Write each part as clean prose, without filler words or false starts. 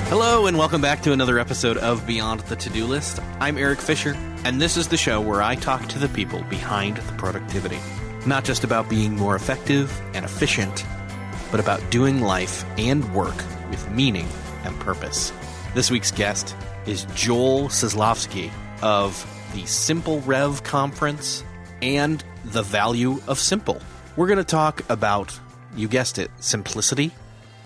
Hello and welcome back to another episode of Beyond the To-Do List. I'm Erik Fisher, and this is the show where I talk to the people behind the productivity. Not just about being more effective and efficient, but about doing life and work with meaning and purpose. This week's guest is Joel Zaslofsky of the Simple Rev Conference and the Value of Simple. We're going to talk about, you guessed it, simplicity.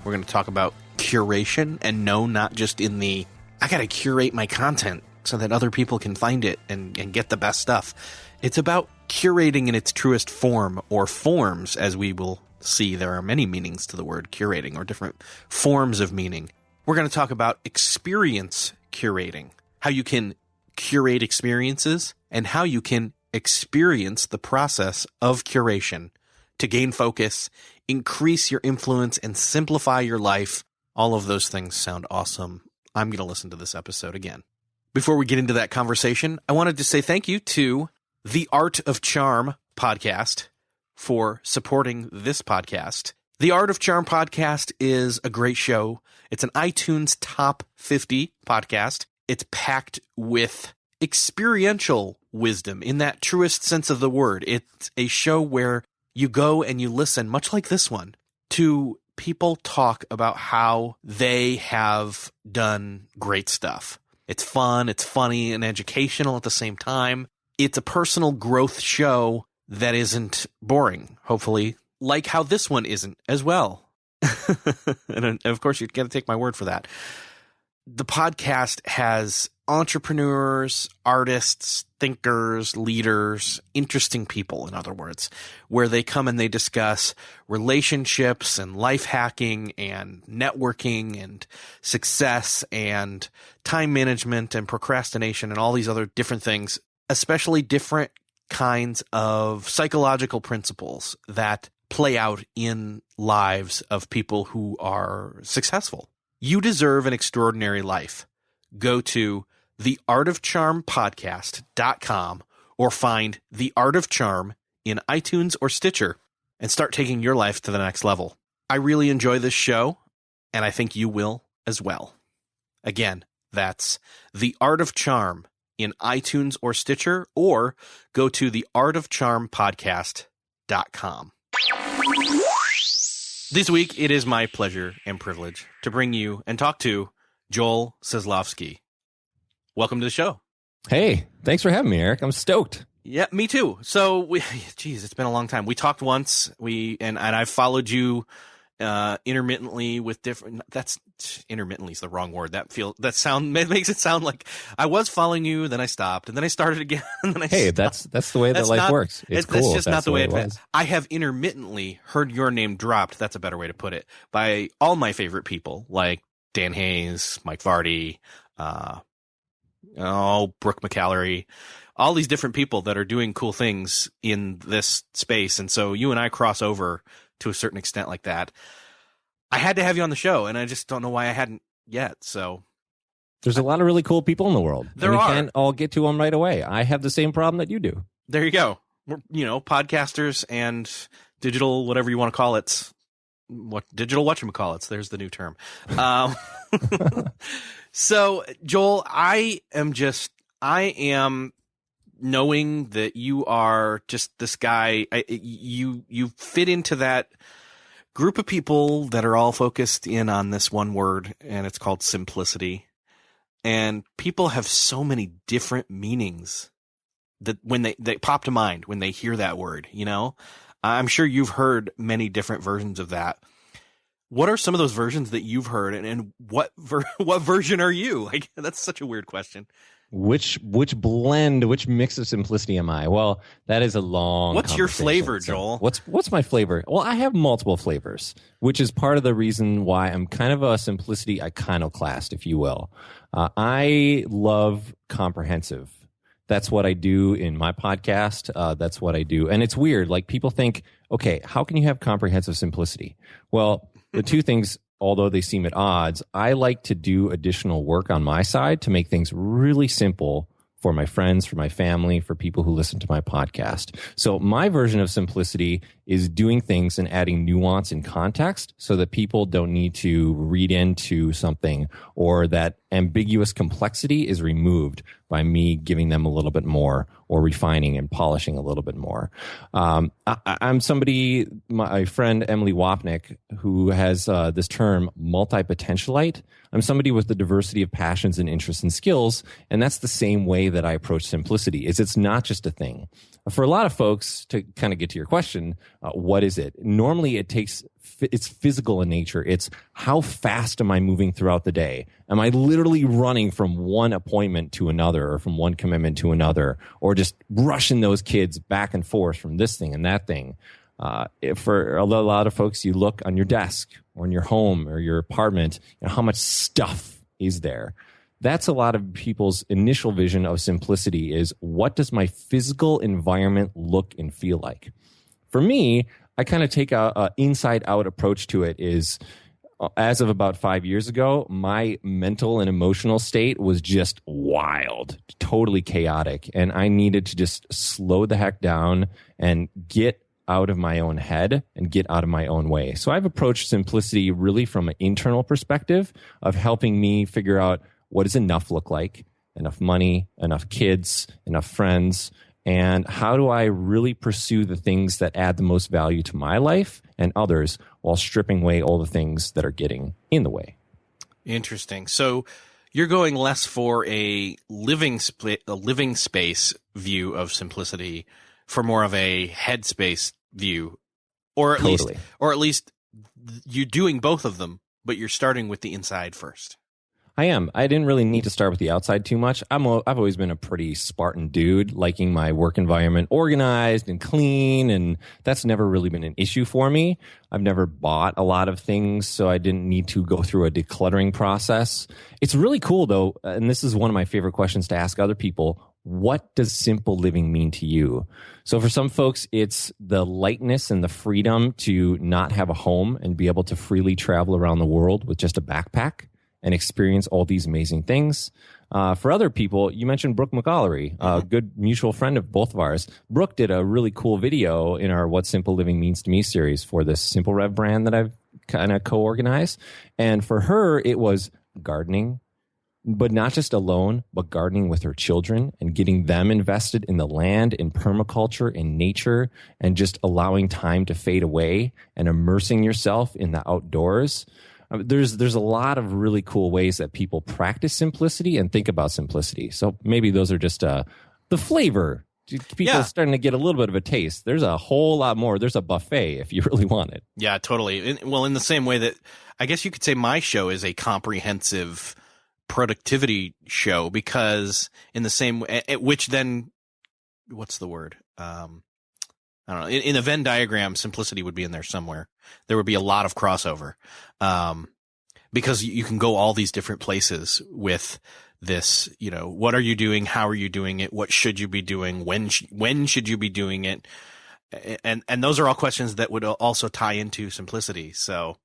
We're going to talk about curation, and no, not just in the, I got to curate my content so that other people can find it and get the best stuff. It's about curating in its truest form, or forms, as we will see. There are many meanings to the word curating, or different forms of meaning. We're going to talk about experience curating, how you can curate experiences and how you can experience the process of curation to gain focus, increase your influence, and simplify your life. All of those things sound awesome. I'm going to listen to this episode again. Before we get into that conversation, I wanted to say thank you to the Art of Charm podcast for supporting this podcast. The Art of Charm podcast is a great show. It's an iTunes Top 50 podcast. It's packed with experiential wisdom in that truest sense of the word. It's a show where you go and you listen, much like this one, to people talk about how they have done great stuff. It's fun, it's funny, and educational at the same time. It's a personal growth show that isn't boring, hopefully, like how this one isn't as well. And of course, you've got to take my word for that. The podcast has entrepreneurs, artists, thinkers, leaders, interesting people, in other words, where they come and they discuss relationships and life hacking and networking and success and time management and procrastination and all these other different things, especially different kinds of psychological principles that play out in lives of people who are successful. You deserve an extraordinary life. Go to theartofcharmpodcast.com or find The Art of Charm in iTunes or Stitcher and start taking your life to the next level. I really enjoy this show, and I think you will as well. Again, that's The Art of Charm in iTunes or Stitcher, or go to theartofcharmpodcast.com. This week, it is my pleasure and privilege to bring you and talk to Joel Zaslofsky. Welcome to the show. Hey, thanks for having me, Erik. I'm stoked. Yeah, me too. So, it's been a long time. We talked once. And I've followed you intermittently with different. That's intermittently is the wrong word. It makes it sound like I was following you, then I stopped, and then I started again. And then that's the way that life works. It's cool. That's just not the way it was. I have intermittently heard your name dropped. That's a better way to put it, by all my favorite people like Dan Hayes, Mike Vardy, Brooke McAllery, all these different people that are doing cool things in this space. And so you and I cross over to a certain extent like that. I had to have you on the show, and I just don't know why I hadn't yet. So there's a lot of really cool people in the world. We can't all get to them right away. I have the same problem that you do. There you go. We're, podcasters and digital, whatever you want to call it. Digital whatchamacallits. There's the new term. So, Joel, I am knowing that you are just this guy. You fit into that group of people that are all focused in on this one word, and it's called simplicity. And people have so many different meanings that when they pop to mind when they hear that word, I'm sure you've heard many different versions of that. What are some of those versions that you've heard, and what version are you? Like, that's such a weird question. Which blend, which mix of simplicity am I? Well, that is a long What's your flavor, Joel? What's my flavor? Well, I have multiple flavors, which is part of the reason why I'm kind of a simplicity iconoclast, if you will. I love comprehensive. That's what I do in my podcast. That's what I do. And it's weird. Like, people think, okay, how can you have comprehensive simplicity? Well, the two things, although they seem at odds, I like to do additional work on my side to make things really simple for my friends, for my family, for people who listen to my podcast. So my version of simplicity is doing things and adding nuance and context so that people don't need to read into something, or that ambiguous complexity is removed by me giving them a little bit more, or refining and polishing a little bit more. I'm somebody, my friend Emily Wapnick, who has this term multi-potentialite. I'm somebody with the diversity of passions and interests and skills, and that's the same way that I approach simplicity. It's not just a thing. For a lot of folks, to kind of get to your question, what is it? Normally, it's physical in nature. It's how fast am I moving throughout the day? Am I literally running from one appointment to another, or from one commitment to another, or just rushing those kids back and forth from this thing and that thing? For a lot of folks, you look on your desk or in your home or your apartment, how much stuff is there? That's a lot of people's initial vision of simplicity is, what does my physical environment look and feel like? For me, I kind of take a inside-out approach to it. Is as of about 5 years ago, my mental and emotional state was just wild, totally chaotic, and I needed to just slow the heck down and get out of my own head and get out of my own way. So I've approached simplicity really from an internal perspective of helping me figure out, what does enough look like? Enough money, enough kids, enough friends, and how do I really pursue the things that add the most value to my life and others, while stripping away all the things that are getting in the way. Interesting. So you're going less for a living space view of simplicity, for more of a headspace view, or at least you're doing both of them, but you're starting with the inside first. I am. I didn't really need to start with the outside too much. I've always been a pretty Spartan dude, liking my work environment organized and clean, and that's never really been an issue for me. I've never bought a lot of things, so I didn't need to go through a decluttering process. It's really cool, though, and this is one of my favorite questions to ask other people. What does simple living mean to you? So for some folks, it's the lightness and the freedom to not have a home and be able to freely travel around the world with just a backpack and experience all these amazing things. For other people, you mentioned Brooke McGollery, a good mutual friend of both of ours. Brooke did a really cool video in our What Simple Living Means to Me series for this Simple Rev brand that I've kind of co-organized. And for her, it was gardening, but not just alone, but gardening with her children and getting them invested in the land, in permaculture, in nature, and just allowing time to fade away and immersing yourself in the outdoors. There's a lot of really cool ways that people practice simplicity and think about simplicity. So maybe those are just the flavor. People are starting to get a little bit of a taste. There's a whole lot more. There's a buffet if you really want it. Yeah, totally. Well, in the same way that I guess you could say my show is a comprehensive productivity show, because in the same way, which then, what's the word? I don't know. In a Venn diagram, simplicity would be in there somewhere. There would be a lot of crossover, because you can go all these different places with this. What are you doing? How are you doing it? What should you be doing? When should you be doing it? And those are all questions that would also tie into simplicity. So.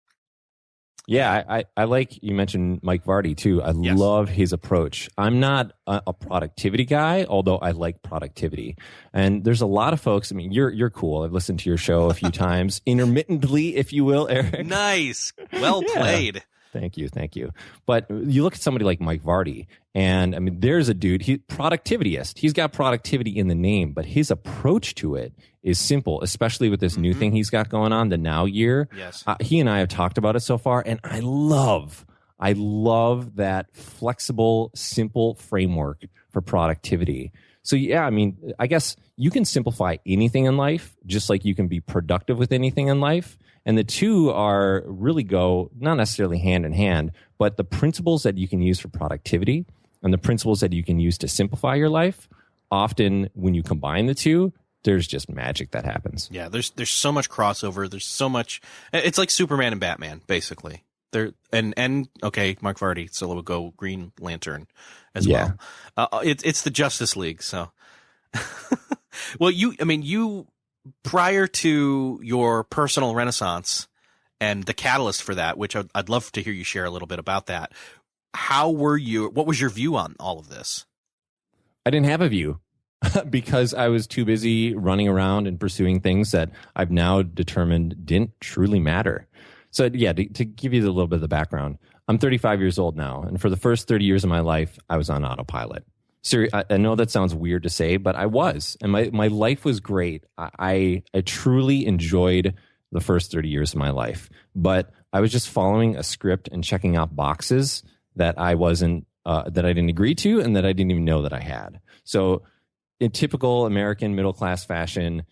Yeah, I like you mentioned Mike Vardy too. I love his approach. I'm not a productivity guy, although I like productivity. And there's a lot of folks. I mean, you're cool. I've listened to your show a few times, intermittently, if you will, Eric. Nice, well played. Thank you. But you look at somebody like Mike Vardy, and I mean, there's a dude, he's productivityist. He's got productivity in the name, but his approach to it is simple, especially with this new thing he's got going on, the Now Year. Yes. He and I have talked about it so far, and I love that flexible, simple framework for productivity. So yeah, I mean, I guess you can simplify anything in life, just like you can be productive with anything in life. And the two are really go not necessarily hand in hand, but the principles that you can use for productivity and the principles that you can use to simplify your life, often when you combine the two, there's just magic that happens. Yeah, there's so much crossover. There's so much. It's like Superman and Batman, basically. And okay, Mark Vardy, so we'll go Green Lantern as well. It's the Justice League. So, well, you prior to your personal renaissance and the catalyst for that, which I'd love to hear you share a little bit about that. What was your view on all of this? I didn't have a view because I was too busy running around and pursuing things that I've now determined didn't truly matter. So yeah, to give you a little bit of the background, I'm 35 years old now. And for the first 30 years of my life, I was on autopilot. I know that sounds weird to say, but I was. And my life was great. I truly enjoyed the first 30 years of my life. But I was just following a script and checking out boxes that I didn't agree to and that I didn't even know that I had. So in typical American middle-class fashion,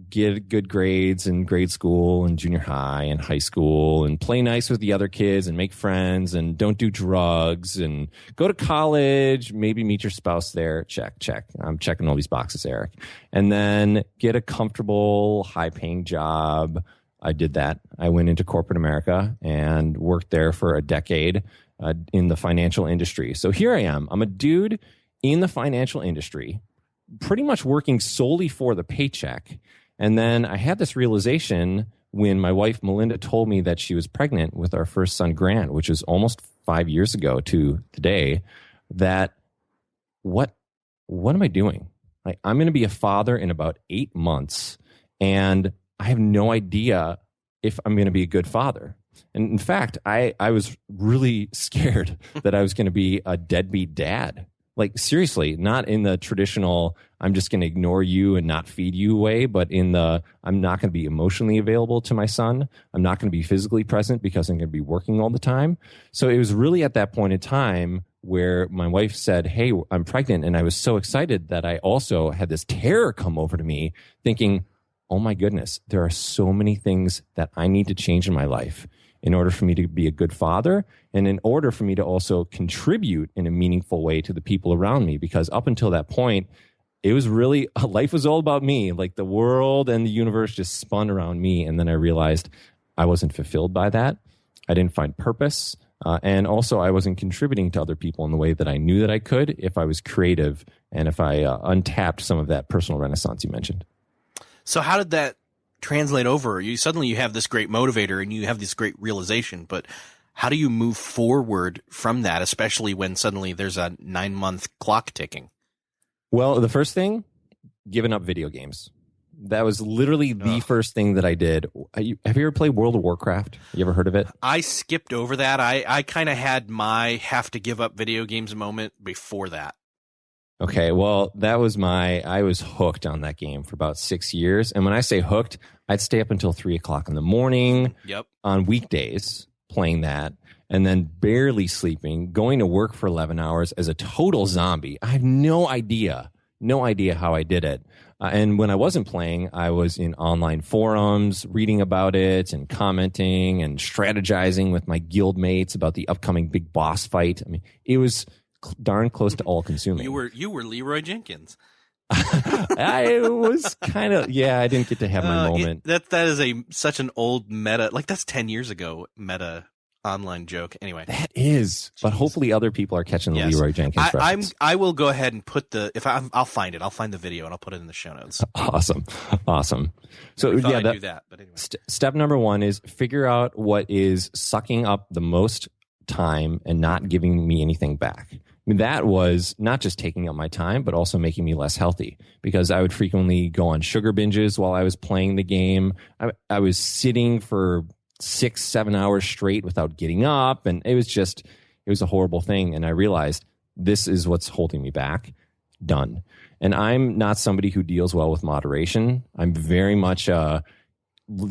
get good grades in grade school and junior high and high school and play nice with the other kids and make friends and don't do drugs and go to college, maybe meet your spouse there. Check. I'm checking all these boxes, Eric. And then get a comfortable, high-paying job. I did that. I went into corporate America and worked there for a decade in the financial industry. So here I am. I'm a dude in the financial industry, pretty much working solely for the paycheck. And then I had this realization when my wife, Melinda, told me that she was pregnant with our first son, Grant, which was almost 5 years ago to today, that what am I doing? Like, I'm going to be a father in about 8 months, and I have no idea if I'm going to be a good father. And in fact, I was really scared that I was going to be a deadbeat dad. Like, seriously, not in the traditional, I'm just going to ignore you and not feed you way, but in the, I'm not going to be emotionally available to my son. I'm not going to be physically present because I'm going to be working all the time. So it was really at that point in time where my wife said, hey, I'm pregnant. And I was so excited that I also had this terror come over to me thinking, oh my goodness, there are so many things that I need to change in my life in order for me to be a good father and in order for me to also contribute in a meaningful way to the people around me. Because up until that point, it was really, life was all about me. Like, the world and the universe just spun around me. And then I realized I wasn't fulfilled by that. I didn't find purpose. And also I wasn't contributing to other people in the way that I knew that I could if I was creative and if I untapped some of that personal renaissance you mentioned. So how did that translate over? You have this great motivator and you have this great realization, but how do you move forward from that, especially when suddenly there's a 9-month clock ticking? Well, the first thing, giving up video games. That was literally the first thing that I did. Have you ever played World of Warcraft? You ever heard of it? I skipped over that. I kind of had my have to give up video games moment before that. Okay, well, I was hooked on that game for about 6 years. And when I say hooked, I'd stay up until 3 o'clock in the morning on weekdays playing that, and then barely sleeping, going to work for 11 hours as a total zombie. I have no idea how I did it. And when I wasn't playing, I was in online forums, reading about it and commenting and strategizing with my guild mates about the upcoming big boss fight. I mean, it was darn close to all consuming. You were Leroy Jenkins. I was kind of, I didn't get to have my moment. That is such an old meta, like that's 10 years ago meta online joke. Anyway, that is, but hopefully other people are catching the Leroy Jenkins reference. I will go ahead and put I'll find it. I'll find the video and I'll put it in the show notes. Awesome. So I'd do that, but anyway. Step number 1 is figure out what is sucking up the most time and not giving me anything back. I mean, that was not just taking up my time, but also making me less healthy because I would frequently go on sugar binges while I was playing the game. I was sitting for 6-7 hours straight without getting up. And it was a horrible thing. And I realized this is what's holding me back. Done. And I'm not somebody who deals well with moderation. I'm very much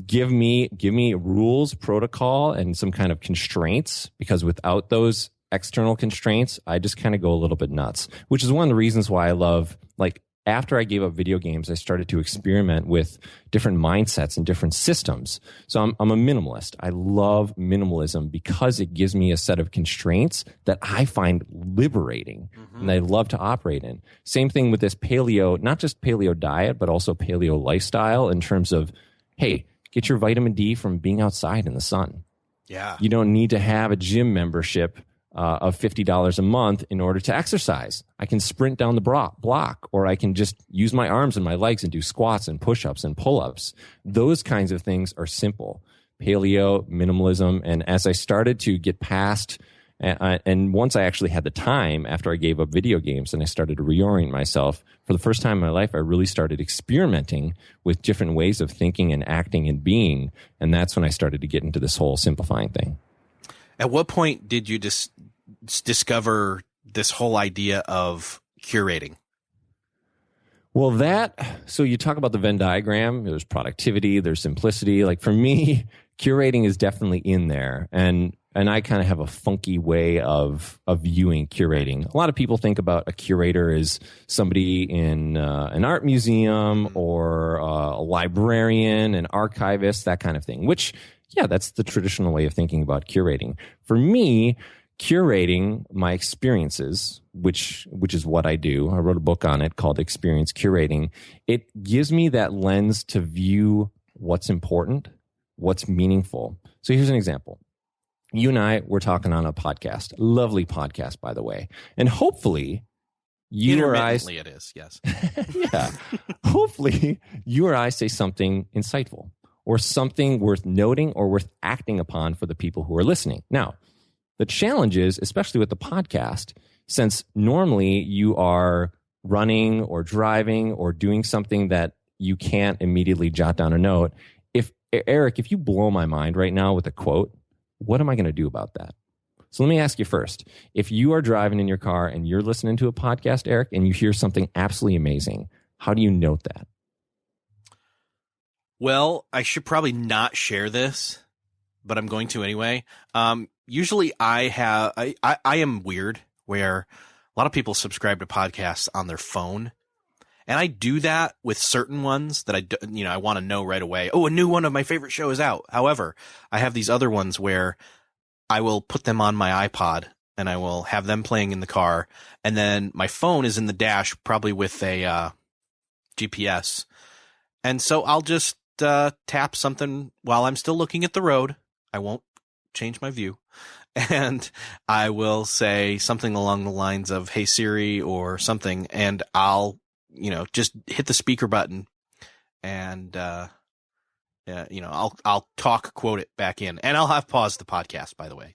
give me rules, protocol, and some kind of constraints, because without those external constraints, I just kind of go a little bit nuts, which is one of the reasons why I love, like, after I gave up video games, I started to experiment with different mindsets and different systems. So I'm a minimalist. I love minimalism because it gives me a set of constraints that I find liberating and I love to operate in. Same thing with this paleo, not just paleo diet, but also paleo lifestyle in terms of, hey, get your vitamin D from being outside in the sun. Yeah. You don't need to have a gym membership of $50 a month in order to exercise. I can sprint down the block, or I can just use my arms and my legs and do squats and push-ups and pull-ups. Those kinds of things are simple. Paleo, minimalism, and as I started to get past And once I actually had the time after I gave up video games and I started to reorient myself, for the first time in my life, I really started experimenting with different ways of thinking and acting and being. And that's when I started to get into this whole simplifying thing. At what point did you discover this whole idea of curating? Well, so you talk about the Venn diagram, there's productivity, there's simplicity. Like for me, curating is definitely in there. And I kind of have a funky way of viewing curating. A lot of people think about a curator as somebody in an art museum or a librarian, an archivist, that kind of thing, which, yeah, that's the traditional way of thinking about curating. For me, curating my experiences, which is what I do. I wrote a book on it called Experience Curating. It gives me that lens to view what's important, what's meaningful. So here's an example. You and I were talking on a podcast, lovely podcast, by the way. And hopefully you or I... it is, yes. Yeah. Hopefully you or I say something insightful or something worth noting or worth acting upon for the people who are listening. Now, the challenge is, especially with the podcast, since normally you are running or driving or doing something that you can't immediately jot down a note. Erik, if you blow my mind right now with a quote, what am I going to do about that? So let me ask you first. If you are driving in your car and you're listening to a podcast, Erik, and you hear something absolutely amazing, how do you note that? Well, I should probably not share this, but I'm going to anyway. Usually I am weird where a lot of people subscribe to podcasts on their phone. And I do that with certain ones that I want to know right away. Oh, a new one of my favorite show is out. However, I have these other ones where I will put them on my iPod and I will have them playing in the car. And then my phone is in the dash, probably with a GPS. And so I'll just tap something while I'm still looking at the road. I won't change my view. And I will say something along the lines of, "Hey Siri," or something. And I'll just hit the speaker button and, I'll quote it back in, and I'll have paused the podcast, by the way,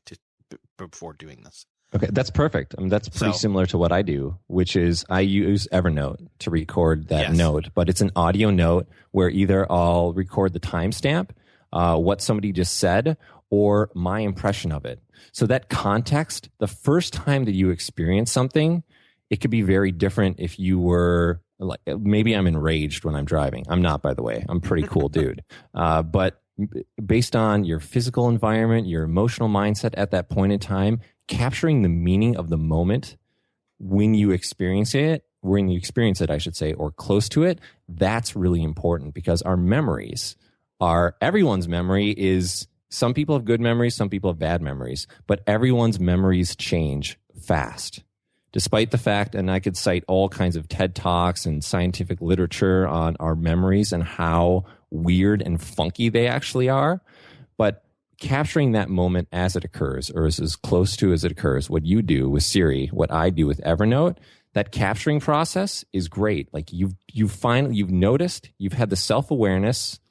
before doing this. Okay. That's perfect. I mean, that's pretty similar to what I do, which is I use Evernote to record that note, but it's an audio note where either I'll record the timestamp, what somebody just said, or my impression of it. So that context, the first time that you experience something, it could be very different if you were like, maybe I'm enraged when I'm driving. I'm not, by the way. I'm a pretty cool dude. But based on your physical environment, your emotional mindset at that point in time, capturing the meaning of the moment when you experience it, I should say, or close to it, that's really important because our memories everyone's memory is, some people have good memories, some people have bad memories, but everyone's memories change fast. Despite the fact, and I could cite all kinds of TED Talks and scientific literature on our memories and how weird and funky they actually are, but capturing that moment as it occurs, or as close to as it occurs, what you do with Siri, what I do with Evernote, that capturing process is great. Like you've noticed, you've had the self-awareness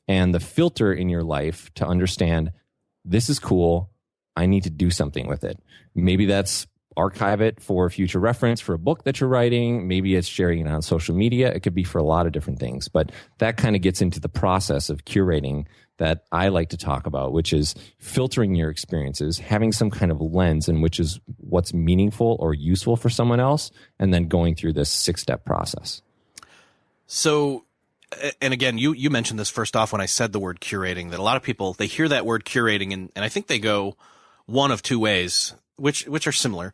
and the filter in your life to understand this is cool. I need to do something with it. Maybe that's archive it for future reference for a book that you're writing. Maybe it's sharing it on social media. It could be for a lot of different things, but that kind of gets into the process of curating that I like to talk about, which is filtering your experiences, having some kind of lens in which is what's meaningful or useful for someone else, and then going through this 6-step process. So, and again, you mentioned this first off when I said the word curating, that a lot of people, they hear that word curating and I think they go one of two ways, which are similar.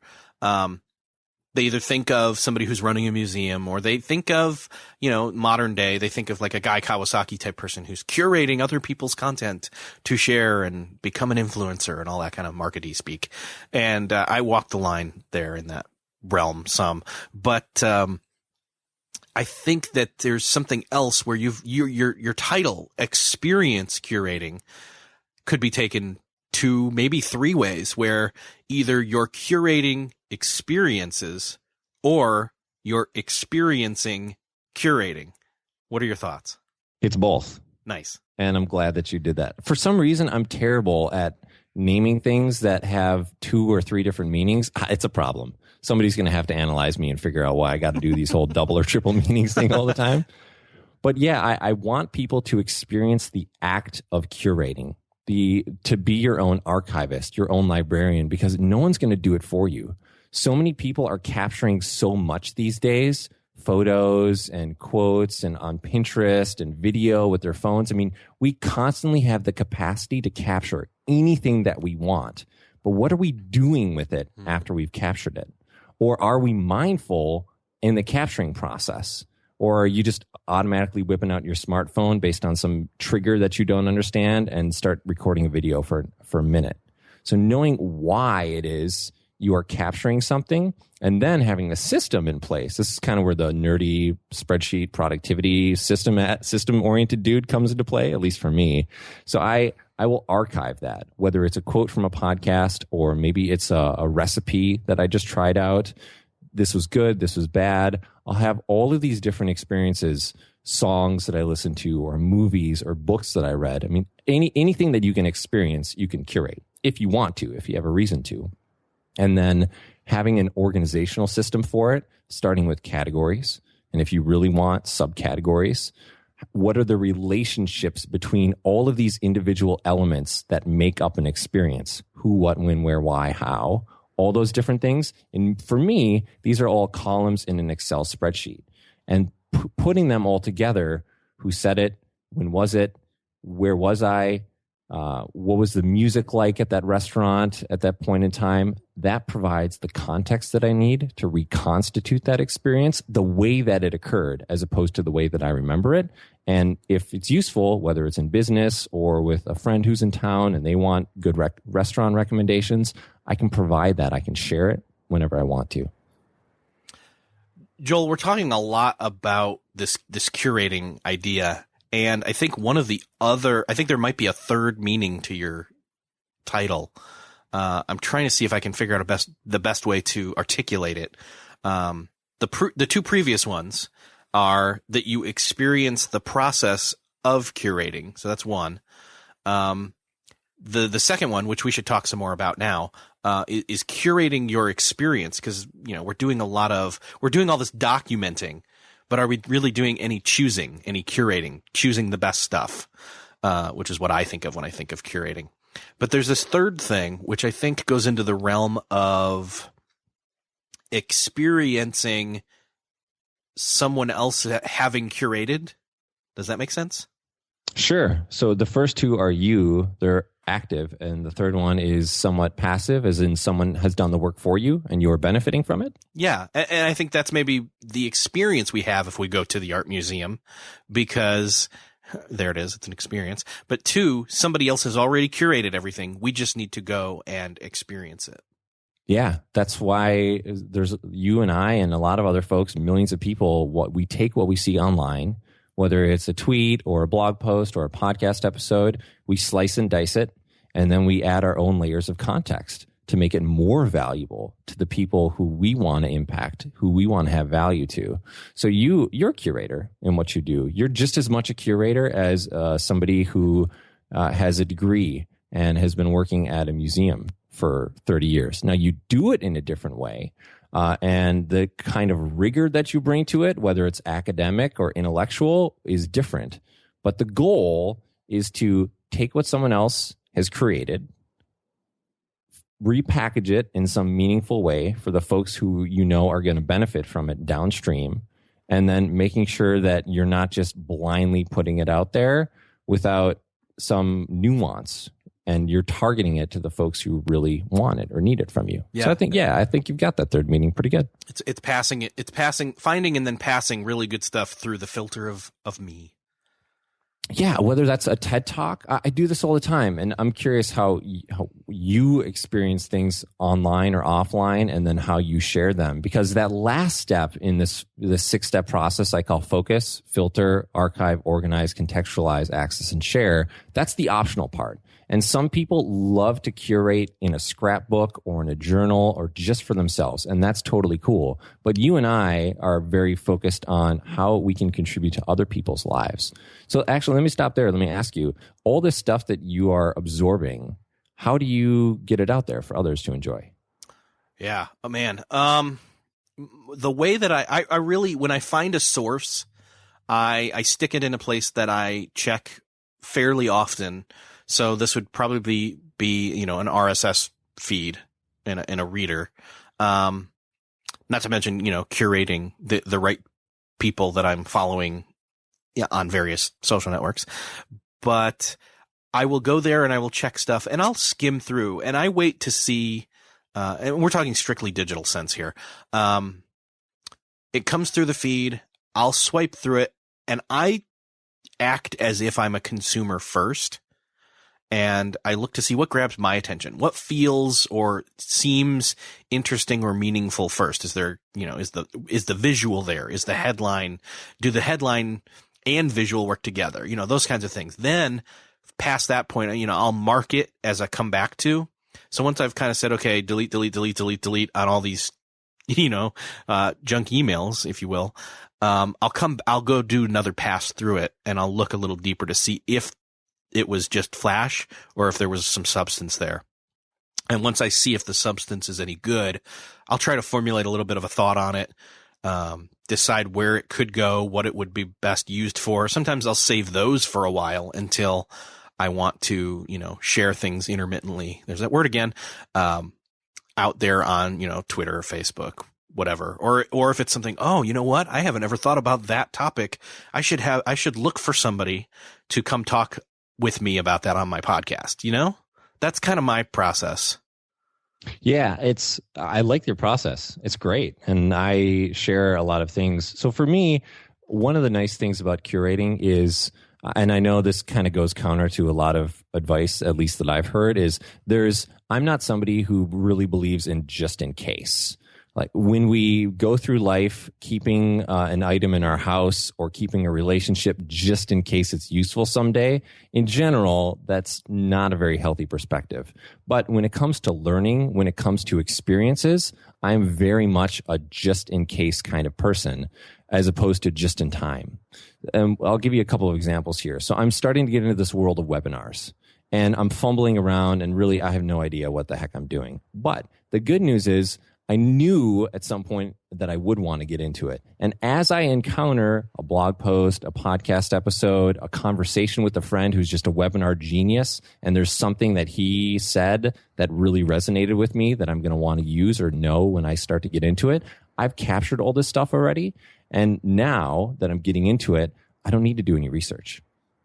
They either think of somebody who's running a museum, or they think of, modern day, they think of like a Guy Kawasaki type person who's curating other people's content to share and become an influencer and all that kind of marketing speak. And I walk the line there in that realm some. But I think that there's something else where your title, experience curating, could be taken two, maybe three ways, where either you're curating experiences or you're experiencing curating. What are your thoughts? It's both. Nice. And I'm glad that you did that. For some reason, I'm terrible at naming things that have 2 or 3 different meanings, it's a problem. Somebody's going to have to analyze me and figure out why I got to do these whole double or triple meanings thing all the time. But yeah, I want people to experience the act of curating, to be your own archivist, your own librarian, because no one's going to do it for you. So many people are capturing so much these days, photos and quotes and on Pinterest and video with their phones. I mean, we constantly have the capacity to capture anything that we want. But what are we doing with it after we've captured it? Or are we mindful in the capturing process? Or are you just automatically whipping out your smartphone based on some trigger that you don't understand and start recording a video for a minute? So knowing why it is you are capturing something and then having a system in place. This is kind of where the nerdy spreadsheet productivity system-oriented dude comes into play, at least for me. So I will archive that, whether it's a quote from a podcast or maybe it's a recipe that I just tried out. This was good, this was bad. I'll have all of these different experiences, songs that I listened to or movies or books that I read. I mean, anything that you can experience, you can curate if you want to, if you have a reason to. And then having an organizational system for it, starting with categories. And if you really want subcategories, what are the relationships between all of these individual elements that make up an experience? Who, what, when, where, why, how? All those different things. And for me, these are all columns in an Excel spreadsheet. And putting them all together, who said it, when was it, where was I, what was the music like at that restaurant at that point in time, that provides the context that I need to reconstitute that experience the way that it occurred as opposed to the way that I remember it. And if it's useful, whether it's in business or with a friend who's in town and they want good restaurant recommendations, I can provide that. I can share it whenever I want to. Joel, we're talking a lot about this curating idea. And I think I think there might be a third meaning to your title. I'm trying to see if I can figure out the best way to articulate it. The 2 previous ones are that you experience the process of curating. So that's one. The second one, which we should talk some more about now, is curating your experience. Cause, we're doing all this documenting. But are we really doing any choosing, any curating, choosing the best stuff, which is what I think of when I think of curating. But there's this third thing, which I think goes into the realm of experiencing someone else having curated. Does that make sense? Sure. So the first 2 are they're active, and the third one is somewhat passive, as in someone has done the work for you and you're benefiting from it. Yeah. And I think that's maybe the experience we have if we go to the art museum, because there it is. It's an experience. But 2, somebody else has already curated everything. We just need to go and experience it. Yeah, that's why there's you and I and a lot of other folks, millions of people, what we see online, whether it's a tweet or a blog post or a podcast episode, we slice and dice it, and then we add our own layers of context to make it more valuable to the people who we want to impact, who we want to have value to. So you're a curator in what you do. You're just as much a curator as somebody who has a degree and has been working at a museum for 30 years. Now, you do it in a different way. And the kind of rigor that you bring to it, whether it's academic or intellectual, is different. But the goal is to take what someone else has created, repackage it in some meaningful way for the folks who are going to benefit from it downstream, and then making sure that you're not just blindly putting it out there without some nuance. And you're targeting it to the folks who really want it or need it from you. Yeah. So I think you've got that third meaning pretty good. It's finding and then passing really good stuff through the filter of me. Yeah, whether that's a TED Talk. I do this all the time, and I'm curious how you experience things online or offline, and then how you share them. Because that last step in this 6-step process I call focus, filter, archive, organize, contextualize, access, and share, that's the optional part. And some people love to curate in a scrapbook or in a journal or just for themselves, and that's totally cool. But you and I are very focused on how we can contribute to other people's lives. So actually, let me stop there. Let me ask you, all this stuff that you are absorbing, How do you get it out there for others to enjoy? Yeah. Oh, man. The way that I really, when I find a source, I stick it in a place that I check fairly often. So this would probably be an RSS feed in a reader. Not to mention, curating the right people that I'm following on various social networks. But I will go there and I will check stuff and I'll skim through and I wait to see, and we're talking strictly digital sense here. It comes through the feed. I'll swipe through it and I act as if I'm a consumer first. And I look to see what grabs my attention, what feels or seems interesting or meaningful first. Is there, is the visual there? Is the headline, do the headline and visual work together? Those kinds of things. Then past that point, I'll mark it as I come back to. So once I've kind of said, okay, delete on all these, junk emails, if you will, I'll go do another pass through it and I'll look a little deeper to see if it was just flash or if there was some substance there. And once I see if the substance is any good, I'll try to formulate a little bit of a thought on it, decide where it could go, what it would be best used for. Sometimes I'll save those for a while until I want to, share things intermittently. There's that word again, out there on, Twitter or Facebook, whatever. Or if it's something, oh, you know what? I haven't ever thought about that topic. I should look for somebody to come talk with me about that on my podcast. That's kind of my process. Yeah, I like your process. It's great. And I share a lot of things. So for me, one of the nice things about curating is, and I know this kind of goes counter to a lot of advice, at least that I've heard, is I'm not somebody who really believes in just in case. Like when we go through life, keeping an item in our house or keeping a relationship just in case it's useful someday, in general, that's not a very healthy perspective. But when it comes to learning, when it comes to experiences, I'm very much a just in case kind of person as opposed to just in time. I'll give you a couple of examples here. So I'm starting to get into this world of webinars. And I'm fumbling around and really I have no idea what the heck I'm doing. But the good news is I knew at some point that I would want to get into it. And as I encounter a blog post, a podcast episode, a conversation with a friend who's just a webinar genius, and there's something that he said that really resonated with me that I'm going to want to use or know when I start to get into it, I've captured all this stuff already. And now that I'm getting into it, I don't need to do any research.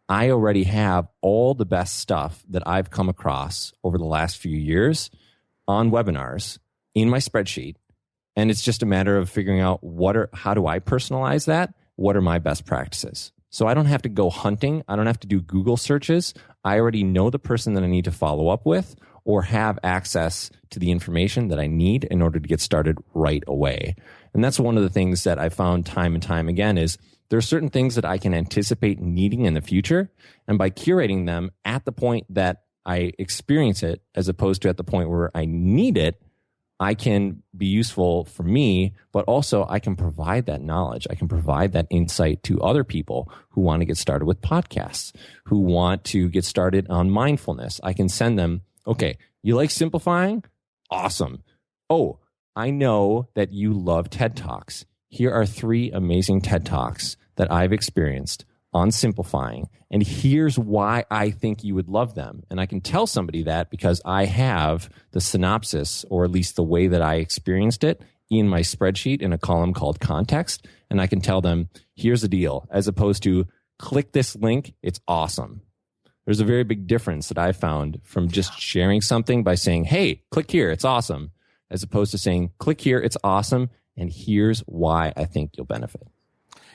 I already have all the best stuff that I've come across over the last few years on webinars in my spreadsheet. And it's just a matter of figuring out how do I personalize that? What are my best practices? So I don't have to go hunting. I don't have to do Google searches. I already know the person that I need to follow up with or have access to the information that I need in order to get started right away. And that's one of the things that I found time and time again is there are certain things that I can anticipate needing in the future. And by curating them at the point that I experience it, as opposed to at the point where I need it, I can be useful for me, but also I can provide that knowledge. I can provide that insight to other people who want to get started with podcasts, who want to get started on mindfulness. I can send them, okay, you like simplifying? Awesome. Oh, I know that you love TED Talks. Here are 3 amazing TED Talks that I've experienced on simplifying, and here's why I think you would love them. And I can tell somebody that because I have the synopsis, or at least the way that I experienced it, in my spreadsheet in a column called context, and I can tell them, here's the deal, as opposed to click this link, it's awesome. There's a very big difference that I found from just sharing something by saying, hey, click here, it's awesome, as opposed to saying, click here, it's awesome, and here's why I think you'll benefit.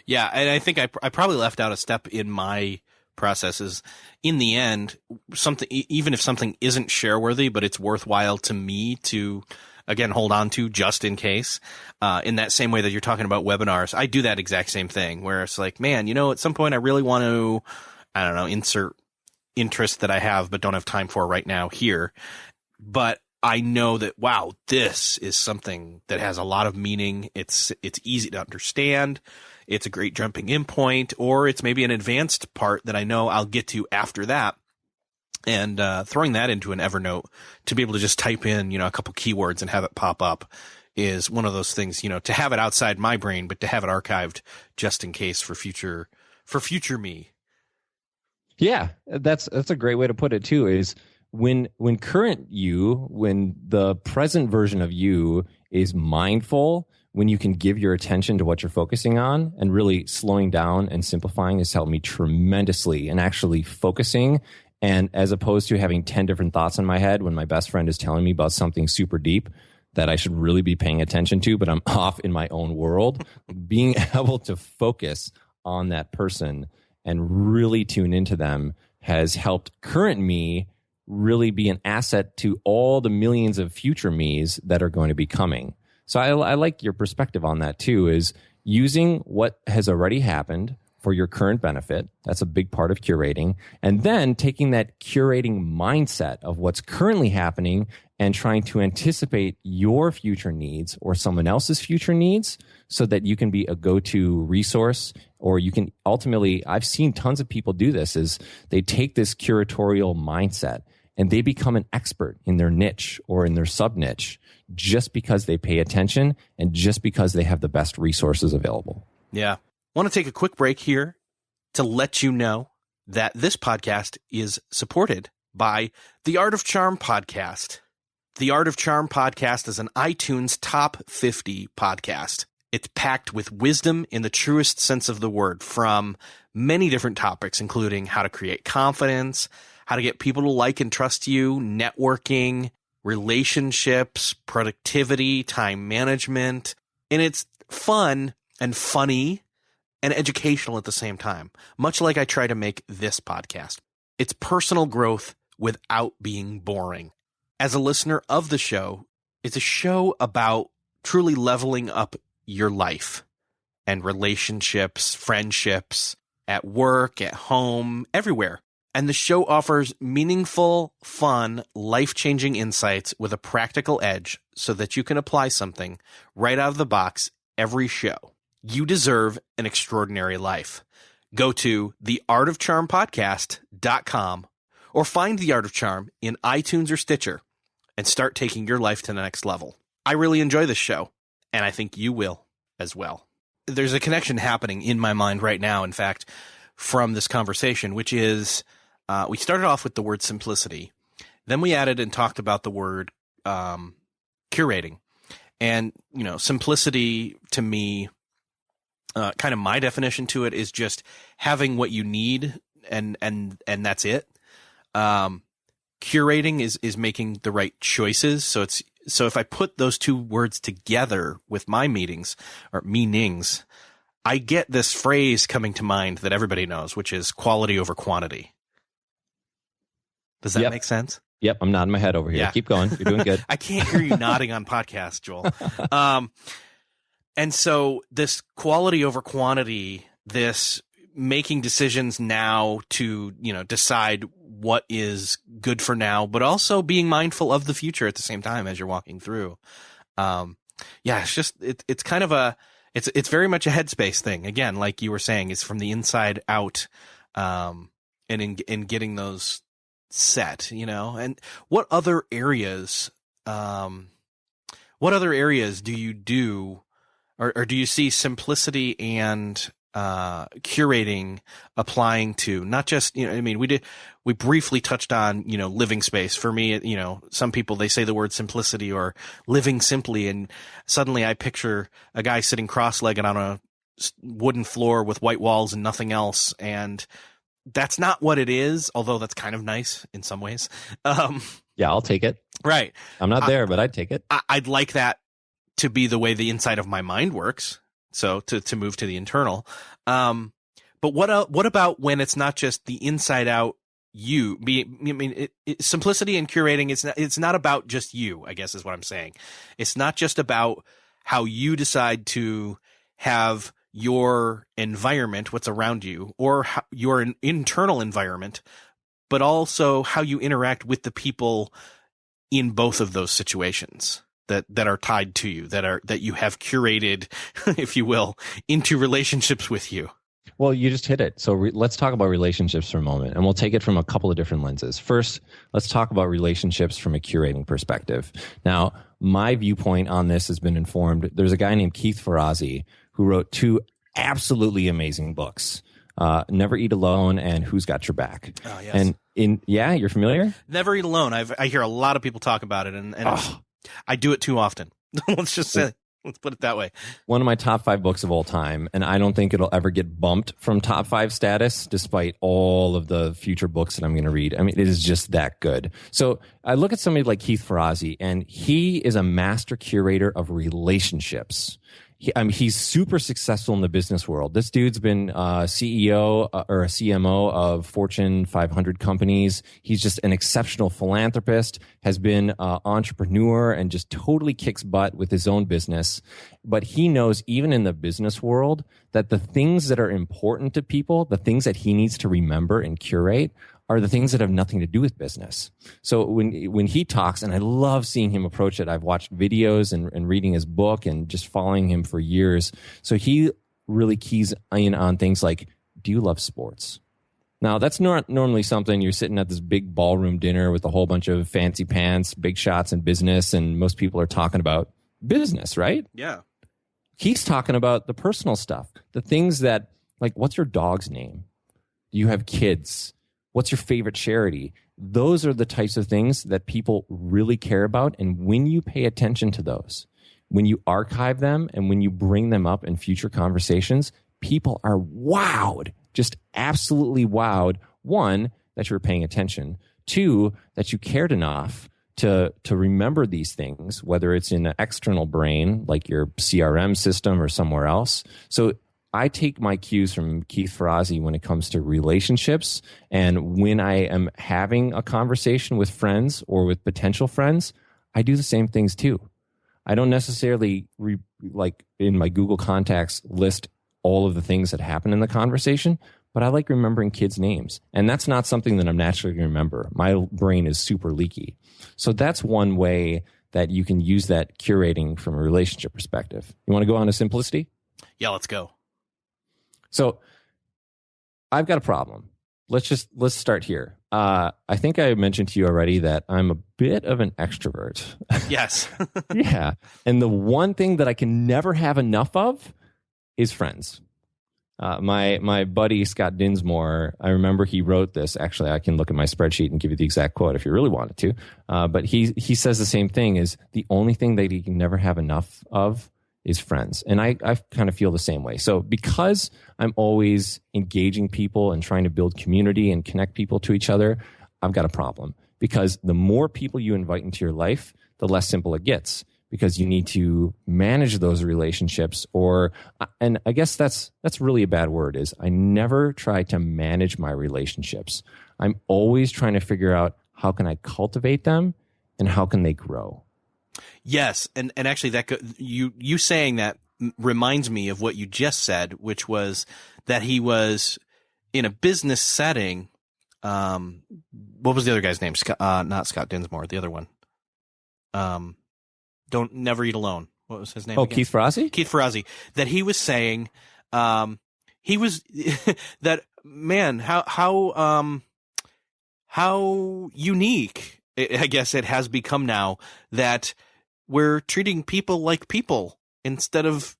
Yeah, and I think I probably left out a step in my processes. In the end, something, even if something isn't share worthy, but it's worthwhile to me to, again, hold on to just in case. In that same way that you're talking about webinars, I do that exact same thing where it's like, man, at some point I really want to, I don't know, insert interest that I have but don't have time for right now here. But I know that, wow, this is something that has a lot of meaning. It's easy to understand. It's a great jumping in point, or it's maybe an advanced part that I know I'll get to after that. And throwing that into an Evernote to be able to just type in, a couple keywords and have it pop up is one of those things, to have it outside my brain, but to have it archived just in case for future me. Yeah, that's a great way to put it too, is when the present version of you is mindful, when you can give your attention to what you're focusing on, and really slowing down and simplifying has helped me tremendously, and actually focusing. And as opposed to having 10 different thoughts in my head when my best friend is telling me about something super deep that I should really be paying attention to, but I'm off in my own world, being able to focus on that person and really tune into them has helped current me really be an asset to all the millions of future me's that are going to be coming. So I like your perspective on that too, is using what has already happened for your current benefit. That's a big part of curating. And then taking that curating mindset of what's currently happening and trying to anticipate your future needs or someone else's future needs so that you can be a go-to resource, or you can ultimately, I've seen tons of people do this, is they take this curatorial mindset and they become an expert in their niche or in their sub-niche just because they pay attention and just because they have the best resources available. Yeah. I want to take a quick break here to let you know that this podcast is supported by the Art of Charm podcast. The Art of Charm podcast is an iTunes top 50 podcast. It's packed with wisdom in the truest sense of the word from many different topics, including how to create confidence, how to get people to like and trust you, networking, relationships, productivity, time management. And it's fun and funny and educational at the same time, much like I try to make this podcast. It's personal growth without being boring. As a listener of the show, it's a show about truly leveling up your life and relationships, friendships, at work, at home, everywhere. And the show offers meaningful, fun, life-changing insights with a practical edge so that you can apply something right out of the box every show. You deserve an extraordinary life. Go to theartofcharmpodcast.com or find The Art of Charm in iTunes or Stitcher and start taking your life to the next level. I really enjoy this show, and I think you will as well. There's a connection happening in my mind right now, in fact, from this conversation, which is we started off with the word simplicity. Then we added and talked about the word curating. And, simplicity to me, kind of my definition to it is just having what you need and that's it. Curating is making the right choices. So if I put those two words together with my meanings, I get this phrase coming to mind that everybody knows, which is quality over quantity. Does that make sense? Yep, I'm nodding my head over here. Yeah. Keep going. You're doing good. I can't hear you nodding on podcast, Joel. And so this quality over quantity, this making decisions now to, decide what is good for now, but also being mindful of the future at the same time as you're walking through. It's just, it's kind of it's very much a headspace thing. Again, like you were saying, is from the inside out, and in getting those set, and what other areas do you do, or do you see simplicity and curating applying to not just, we briefly touched on, living space. For me, some people, they say the word simplicity or living simply, and suddenly I picture a guy sitting cross-legged on a wooden floor with white walls and nothing else. And that's not what it is, although that's kind of nice in some ways. Yeah, I'll take it. Right. I'm not there, but I'd take it. I'd like that to be the way the inside of my mind works. So to move to the internal. But what about when it's not just the inside out you? Simplicity and curating, it's not about just you, I guess is what I'm saying. It's not just about how you decide to have your environment, what's around you, or your internal environment, but also how you interact with the people in both of those situations that are tied to you, that you have curated, if you will, into relationships with you. Well, you just hit it. So let's talk about relationships for a moment, and we'll take it from a couple of different lenses. First, let's talk about relationships from a curating perspective. Now, my viewpoint on this has been informed. There's a guy named Keith Ferrazzi who wrote two absolutely amazing books, Never Eat Alone and Who's Got Your Back. Oh, yes. And you're familiar? Never Eat Alone. I hear a lot of people talk about it, and I do it too often. Let's just say, let's put it that way. One of my top 5 books of all time, and I don't think it'll ever get bumped from top 5 status, despite all of the future books that I'm going to read. I mean, it is just that good. So I look at somebody like Keith Ferrazzi, and he is a master curator of relationships. He's super successful in the business world. This dude's been CEO or a CMO of Fortune 500 companies. He's just an exceptional philanthropist, has been an entrepreneur, and just totally kicks butt with his own business. But he knows, even in the business world, that the things that are important to people, the things that he needs to remember and curate, are the things that have nothing to do with business. So when he talks, and I love seeing him approach it, I've watched videos and reading his book and just following him for years. So he really keys in on things like, do you love sports? Now, that's not normally something you're sitting at this big ballroom dinner with a whole bunch of fancy pants, big shots in business, and most people are talking about business, right? Yeah. He's talking about the personal stuff, the things that, like, what's your dog's name? Do you have kids? What's your favorite charity? Those are the types of things that people really care about. And when you pay attention to those, when you archive them and when you bring them up in future conversations, people are wowed, just absolutely wowed. One, that you're paying attention. Two, that you cared enough to remember these things, whether it's in an external brain, like your CRM system or somewhere else. So I take my cues from Keith Ferrazzi when it comes to relationships. And when I am having a conversation with friends or with potential friends, I do the same things too. I don't necessarily, like in my Google contacts, list all of the things that happen in the conversation, but I like remembering kids' names. And that's not something that I'm naturally going to remember. My brain is super leaky. So that's one way that you can use that curating from a relationship perspective. You want to go on to simplicity? Yeah, let's go. So I've got a problem. Let's start here. I think I mentioned to you already that I'm a bit of an extrovert. Yes. Yeah. And the one thing that I can never have enough of is friends. My buddy, Scott Dinsmore, I remember he wrote this. Actually, I can look at my spreadsheet and give you the exact quote if you really wanted to. But he says the same thing, is the only thing that he can never have enough of is friends. And I kind of feel the same way. So because I'm always engaging people and trying to build community and connect people to each other, I've got a problem. Because the more people you invite into your life, the less simple it gets. Because you need to manage those relationships, and I guess that's really a bad word, is I never try to manage my relationships. I'm always trying to figure out how can I cultivate them and how can they grow. Yes, and actually you saying that reminds me of what you just said, which was that he was in a business setting. What was the other guy's name? Not Scott Dinsmore, the other one. Never Eat Alone. What was his name? Oh, again? Keith Ferrazzi? Keith Ferrazzi. That he was saying, he was that, man, how unique, I guess it has become now, that we're treating people like people instead of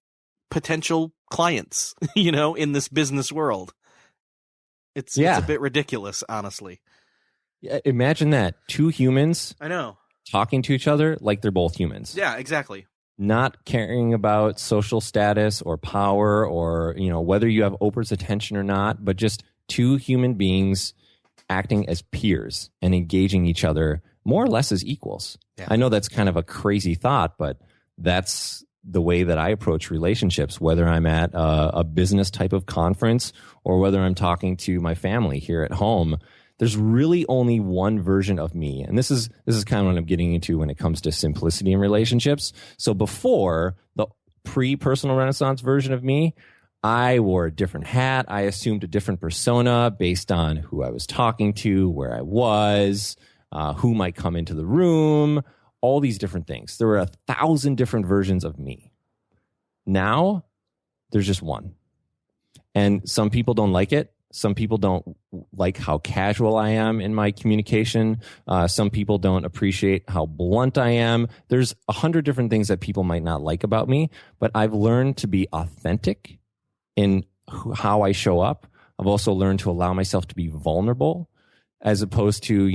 potential clients, in this business world. It's a bit ridiculous, honestly. Yeah, imagine that. Two humans. I know. Talking to each other like they're both humans. Yeah, exactly. Not caring about social status or power or, whether you have Oprah's attention or not, but just two human beings acting as peers and engaging each other more or less as equals. Yeah. I know that's kind of a crazy thought, but that's the way that I approach relationships, whether I'm at a business type of conference or whether I'm talking to my family here at home. There's really only one version of me. And this is kind of what I'm getting into when it comes to simplicity in relationships. So before, the pre-personal renaissance version of me, I wore a different hat. I assumed a different persona based on who I was talking to, where I was, who might come into the room, all these different things. There were 1,000 different versions of me. Now, there's just one. And some people don't like it. Some people don't like how casual I am in my communication. Some people don't appreciate how blunt I am. There's 100 different things that people might not like about me, but I've learned to be authentic in how I show up. I've also learned to allow myself to be vulnerable, as opposed to,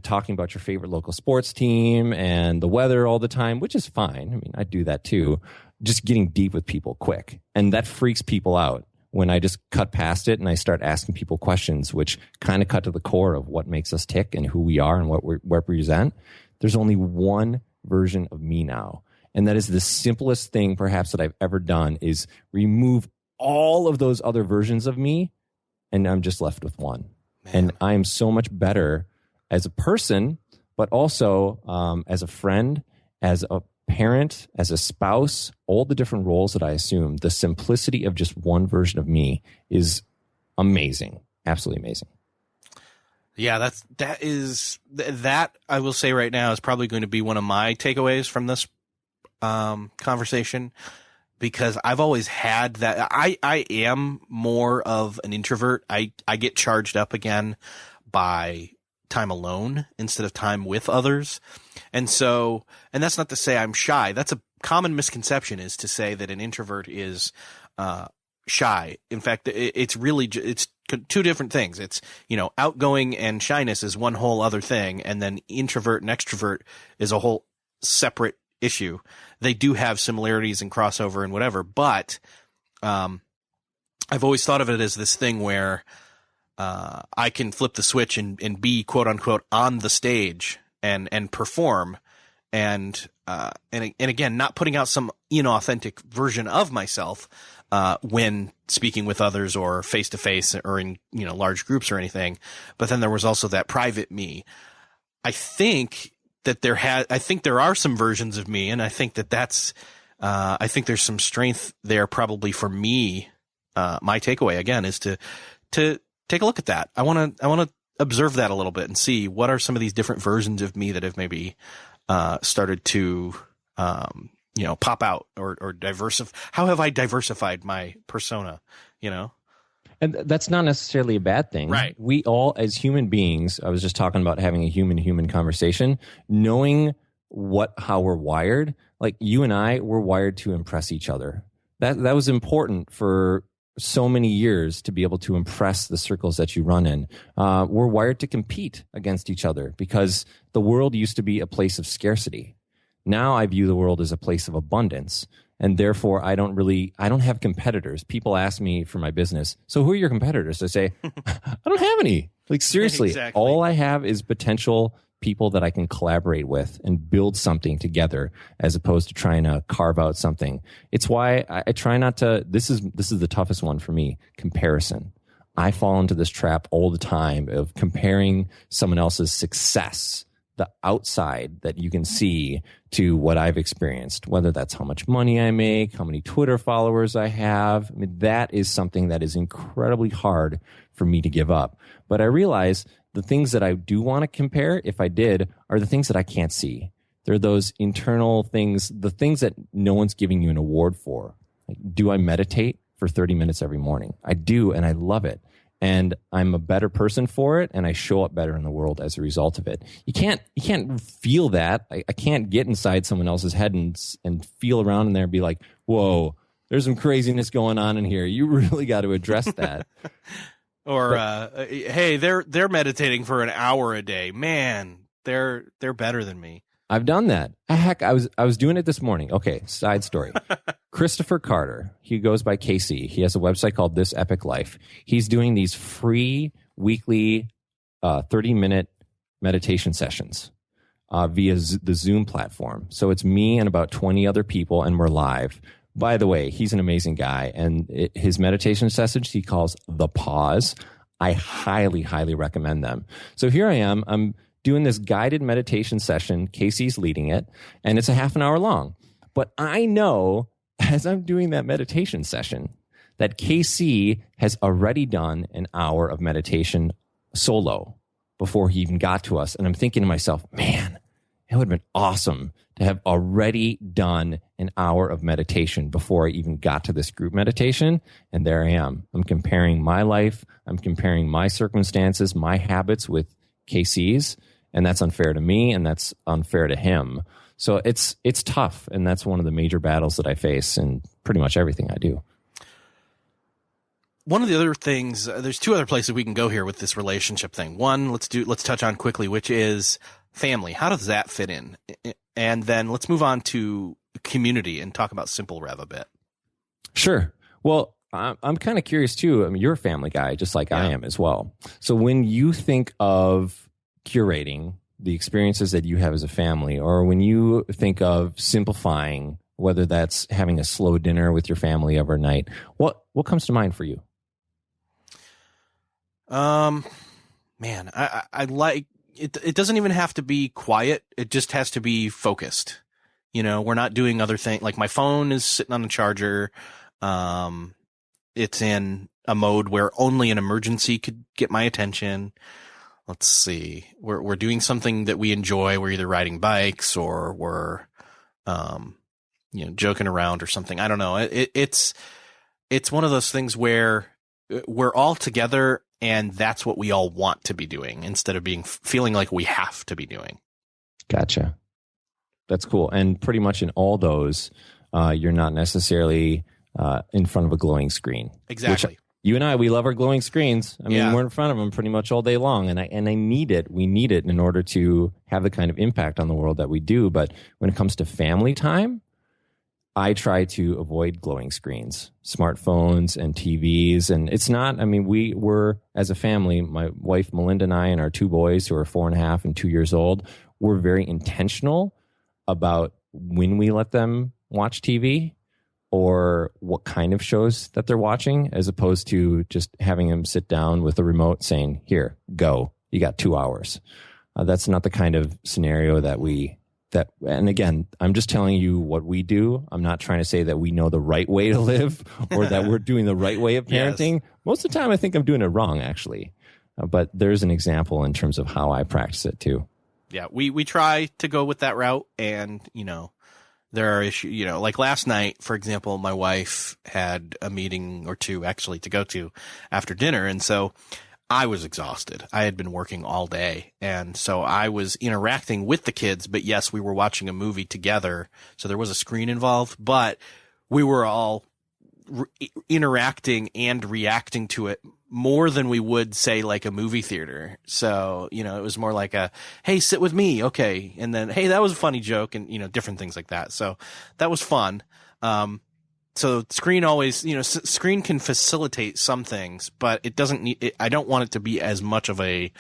talking about your favorite local sports team and the weather all the time, which is fine. I mean, I do that too. Just getting deep with people quick. And that freaks people out when I just cut past it and I start asking people questions, which kind of cut to the core of what makes us tick and who we are and what we represent. There's only one version of me now. And that is the simplest thing perhaps that I've ever done, is remove all of those other versions of me, and I'm just left with one. Man. And I'm so much better as a person, but also as a friend, as a parent, as a spouse, all the different roles that I assume. The simplicity of just one version of me is amazing. Absolutely amazing. Yeah, that I will say right now is probably going to be one of my takeaways from this conversation, because I've always had that. I am more of an introvert. I get charged up again by time alone instead of time with others. And that's not to say I'm shy. That's a common misconception, is to say that an introvert is shy. In fact, it's two different things. It's, outgoing and shyness is one whole other thing. And then introvert and extrovert is a whole separate issue. They do have similarities and crossover and whatever, but I've always thought of it as this thing where I can flip the switch and be quote unquote on the stage and perform and again, not putting out some inauthentic version of myself when speaking with others or face to face or in large groups or anything. But then there was also that private me. I think that there are some versions of me, and I think that's I think there's some strength there probably for me. My takeaway again is to take a look at that. I want to observe that a little bit and see what are some of these different versions of me that have maybe started to pop out or diversify. How have I diversified my persona? And that's not necessarily a bad thing. Right. We all, as human beings, I was just talking about having a human-human conversation, knowing how we're wired. Like you and I, we're wired to impress each other. That was important for so many years, to be able to impress the circles that you run in. We're wired to compete against each other because the world used to be a place of scarcity. Now I view the world as a place of abundance. And therefore, I don't have competitors. People ask me for my business, so who are your competitors? I say, I don't have any. Like, seriously, Exactly. All I have is potential people that I can collaborate with and build something together, as opposed to trying to carve out something. It's why I try not to. This is the toughest one for me: comparison. I fall into this trap all the time of comparing someone else's success, the outside that you can see, to what I've experienced, whether that's how much money I make, how many Twitter followers I have. I mean, that is something that is incredibly hard for me to give up. But I realize the things that I do want to compare, if I did, are the things that I can't see. They're those internal things, the things that no one's giving you an award for. Like, do I meditate for 30 minutes every morning? I do, and I love it. And I'm a better person for it, and I show up better in the world as a result of it. You can't feel that. I can't get inside someone else's head and feel around in there and be like, whoa, there's some craziness going on in here. You really got to address that. Or hey, they're meditating for an hour a day. Man, they're better than me. I've done that. Heck, I was doing it this morning. Okay, side story. Christopher Carter, he goes by KC. He has a website called This Epic Life. He's doing these free weekly 30-minute meditation sessions via the Zoom platform. So it's me and about 20 other people, and we're live. By the way, he's an amazing guy, and his meditation sessions he calls The Pause. I highly, highly recommend them. So here I am. I'm doing this guided meditation session. Casey's leading it, and it's a half an hour long. But I know, as I'm doing that meditation session, that KC has already done an hour of meditation solo before he even got to us. And I'm thinking to myself, man, it would have been awesome to have already done an hour of meditation before I even got to this group meditation. And there I am. I'm comparing my life. I'm comparing my circumstances, my habits with KC's. And that's unfair to me, and that's unfair to him. So it's tough. And that's one of the major battles that I face in pretty much everything I do. One of the other things, there's two other places we can go here with this relationship thing. One, let's touch on quickly, which is family. How does that fit in? And then let's move on to community and talk about Simple Rev a bit. Sure. Well, I'm kind of curious too. I mean, you're a family guy, just like I am as well. So when you think of curating the experiences that you have as a family, or when you think of simplifying, whether that's having a slow dinner with your family overnight, what comes to mind for you? Man, I like it. It doesn't even have to be quiet. It just has to be focused. You know, we're not doing other things. Like my phone is sitting on a charger. It's in a mode where only an emergency could get my attention. Let's see. We're doing something that we enjoy. We're either riding bikes or we're, joking around or something. I don't know. It's one of those things where we're all together and that's what we all want to be doing instead of feeling like we have to be doing. Gotcha. That's cool. And pretty much in all those, you're not necessarily in front of a glowing screen. Exactly. Which, you and I, we love our glowing screens. I mean, we're in front of them pretty much all day long, and I need it. We need it in order to have the kind of impact on the world that we do. But when it comes to family time, I try to avoid glowing screens, smartphones and TVs. And it's not, I mean, we're, as a family, my wife Melinda and I and our two boys who are 4.5 and 2 years old, we're very intentional about when we let them watch TV or what kind of shows that they're watching, as opposed to just having them sit down with a remote saying, here, go, you got 2 hours. That's not the kind of scenario and again, I'm just telling you what we do. I'm not trying to say that we know the right way to live or that we're doing the right way of parenting. Yes. Most of the time, I think I'm doing it wrong, actually. But there's an example in terms of how I practice it too. Yeah, we try to go with that route, and there are issues. Like last night, for example, my wife had a meeting or two actually to go to after dinner, and so I was exhausted. I had been working all day, and so I was interacting with the kids, but yes, we were watching a movie together, so there was a screen involved, but we were all interacting and reacting to it more than we would say like a movie theater. So, it was more like a, hey, sit with me. Okay. And then, hey, that was a funny joke, and, different things like that. So that was fun. So screen always, screen can facilitate some things, but it doesn't need, I don't want it to be as much of a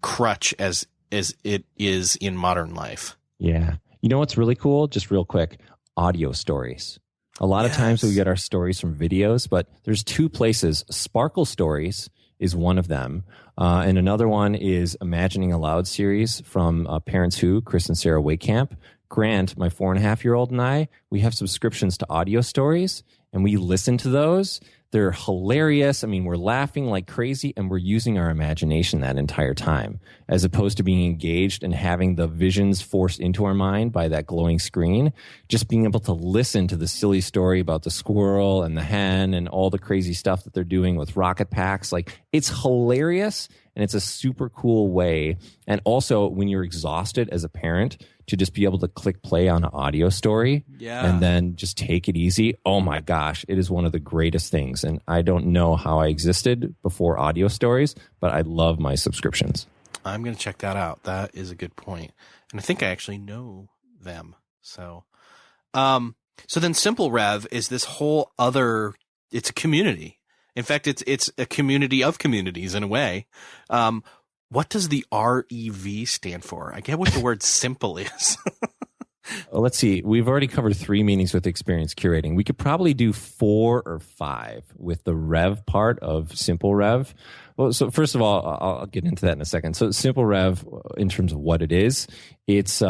crutch as it is in modern life. Yeah. You know what's really cool? Just real quick, audio stories. A lot of times we get our stories from videos, but there's two places. Sparkle Stories is one of them. And another one is Imagining Aloud series from Parents Who, Chris and Sarah Wakehamp. Grant, my 4.5-year-old, and I, we have subscriptions to audio stories, and we listen to those. They're hilarious. I mean, we're laughing like crazy, and we're using our imagination that entire time, as opposed to being engaged and having the visions forced into our mind by that glowing screen. Just being able to listen to the silly story about the squirrel and the hen and all the crazy stuff that they're doing with rocket packs. Like, it's hilarious, and it's a super cool way. And also, when you're exhausted as a parent, to just be able to click play on an audio story and then just take it easy. Oh my gosh, it is one of the greatest things. And I don't know how I existed before audio stories, but I love my subscriptions. I'm going to check that out. That is a good point. And I think I actually know them. So then Simple Rev is this whole other, it's a community. In fact, it's a community of communities in a way. What does the REV stand for? I get what the word simple is. Well, let's see. We've already covered 3 meanings with experience curating. We could probably do 4 or 5 with the Rev part of Simple Rev. Well, so first of all, I'll get into that in a second. So Simple Rev, in terms of what it is, it's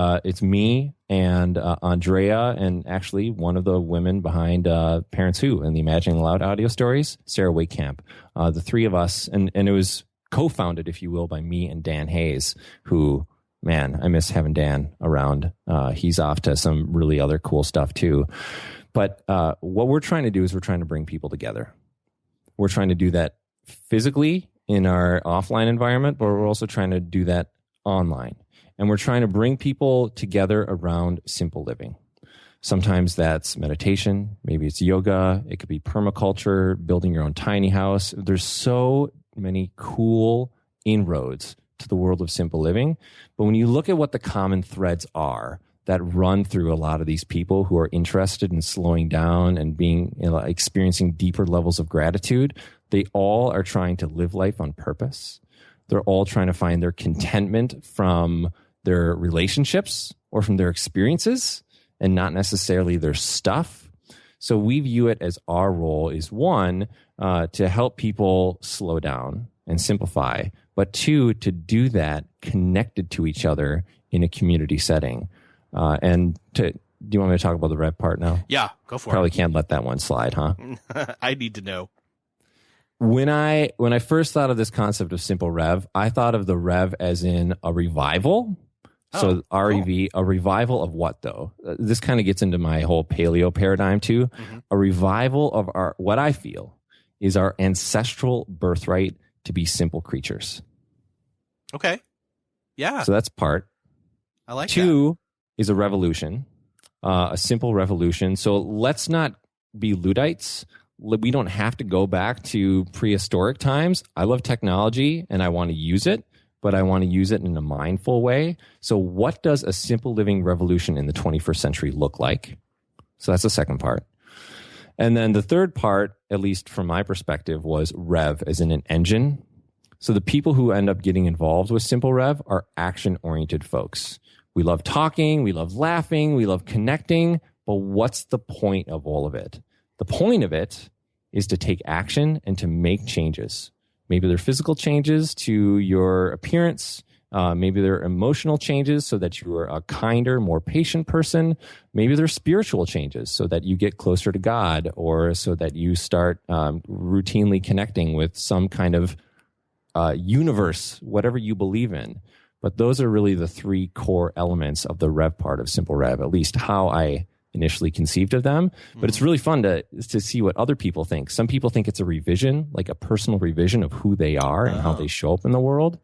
me and Andrea, and actually one of the women behind Parents Who and the Imagining Aloud audio stories, Sarah Wakehamp. The 3 of us, and it was co-founded, if you will, by me and Dan Hayes, who man, I miss having Dan around. He's off to some really other cool stuff too. But what we're trying to do is we're trying to bring people together. We're trying to do that physically in our offline environment, but we're also trying to do that online. And we're trying to bring people together around simple living. Sometimes that's meditation. Maybe it's yoga. It could be permaculture, building your own tiny house. There's so many cool inroads to the world of simple living. But when you look at what the common threads are that run through a lot of these people who are interested in slowing down and being, experiencing deeper levels of gratitude, they all are trying to live life on purpose. They're all trying to find their contentment from their relationships or from their experiences and not necessarily their stuff. So we view it as our role is one, to help people slow down and simplify, but two, to do that connected to each other in a community setting. Do you want me to talk about the Rev part now? Yeah, go for Probably it. can't let that one slide, huh? I need to know. When I first thought of this concept of simple Rev, I thought of the Rev as in a revival. So REV, a revival of what though? This kind of gets into my whole paleo paradigm too. Mm-hmm. A revival of what I feel is our ancestral birthright to be simple creatures. Okay. Yeah. So that's part. I like Two is a revolution, a simple revolution. So let's not be Luddites. We don't have to go back to prehistoric times. I love technology and I want to use it, but I want to use it in a mindful way. So what does a simple living revolution in the 21st century look like? So that's the second part. And then the third part, at least from my perspective, was Rev as in an engine. So the people who end up getting involved with Simple Rev are action-oriented folks. We love talking, we love laughing, we love connecting, but what's the point of all of it? The point of it is to take action and to make changes. Maybe they're physical changes to your appearance. Maybe they're emotional changes so that you are a kinder, more patient person. Maybe they're spiritual changes so that you get closer to God or so that you start routinely connecting with some kind of universe, whatever you believe in. But those are really the three core elements of the Rev part of Simple Rev, at least how I initially conceived of them. But it's really fun to see what other people think. Some people think it's a revision, like a personal revision of who they are and how they show up in the world.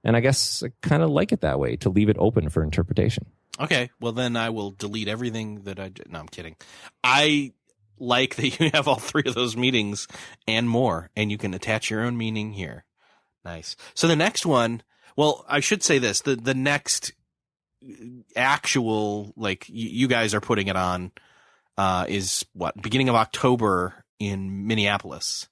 And I guess I kind of like it that way, to leave it open for interpretation. Okay, well then I will delete everything that I did. No, I'm kidding. I like that you have all three of those meanings and more, and you can attach your own meaning here. Nice. So the next one, well, I should say this, the next actual, like you guys are putting it on, is what, beginning of October in Minneapolis.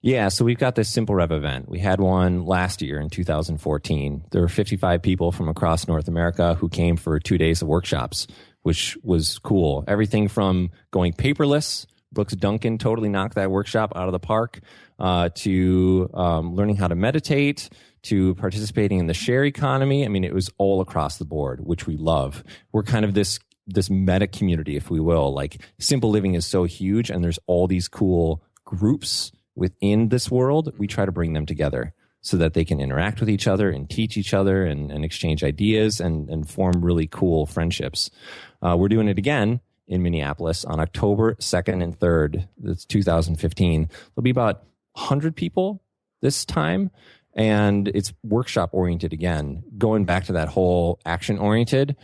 Yeah, so we've got this Simple Rev event. We had one last year in 2014. There were 55 people from across North America who came for 2 days of workshops, which was cool. Everything from going paperless, Brooks Duncan totally knocked that workshop out of the park, to learning how to meditate, to participating in the share economy. I mean, it was all across the board, which we love. We're kind of this meta community, if we will. Like, simple living is so huge, and there's all these cool groups within this world. We try to bring them together so that they can interact with each other and teach each other and exchange ideas and form really cool friendships. We're doing it again in Minneapolis on October 2nd and 3rd. That's 2015. There'll be about 100 people this time, and it's workshop oriented again. Going back to that whole action oriented,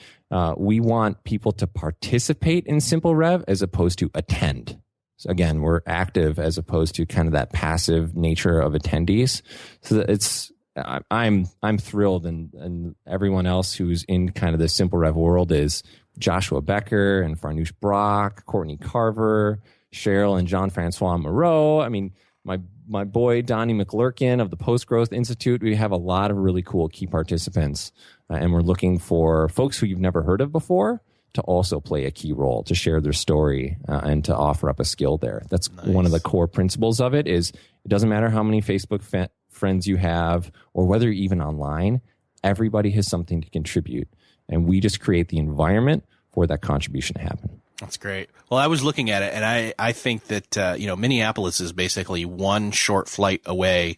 we want people to participate in Simple Rev as opposed to attend. So again, we're active as opposed to kind of that passive nature of attendees. So it's, I'm thrilled, and everyone else who's in kind of the Simple Rev world is Joshua Becker and Farnoosh Brock, Courtney Carver, Cheryl and Jean-Francois Moreau. I mean, my boy Donnie McLurkin of the Post Growth Institute. We have a lot of really cool key participants, and we're looking for folks who you've never heard of before to also play a key role, to share their story, and to offer up a skill there. That's nice. One of the core principles of it is it doesn't matter how many Facebook friends you have or whether you're even online, everybody has something to contribute. And we just create the environment for that contribution to happen. That's great. Well, I was looking at it, and I think that, Minneapolis is basically one short flight away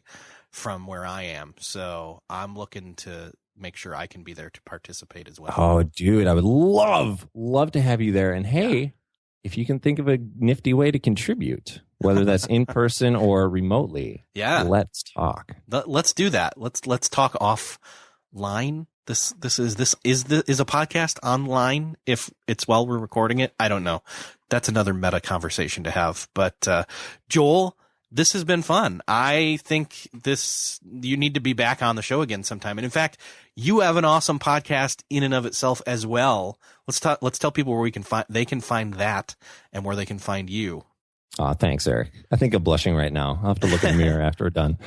from where I am. So I'm looking to make sure I can be there to participate as well. Oh, dude, I would love to have you there. And hey, if you can think of a nifty way to contribute, whether that's in person or remotely, let's talk. Let's do that. Let's talk offline. This is a podcast online if it's while we're recording it. I don't know. That's another meta conversation to have. But Joel, this has been fun. I think you need to be back on the show again sometime. And in fact, you have an awesome podcast in and of itself as well. Let's tell people where they can find that and where they can find you. Oh, thanks, Eric. I think I'm blushing right now. I'll have to look in the mirror after we're done.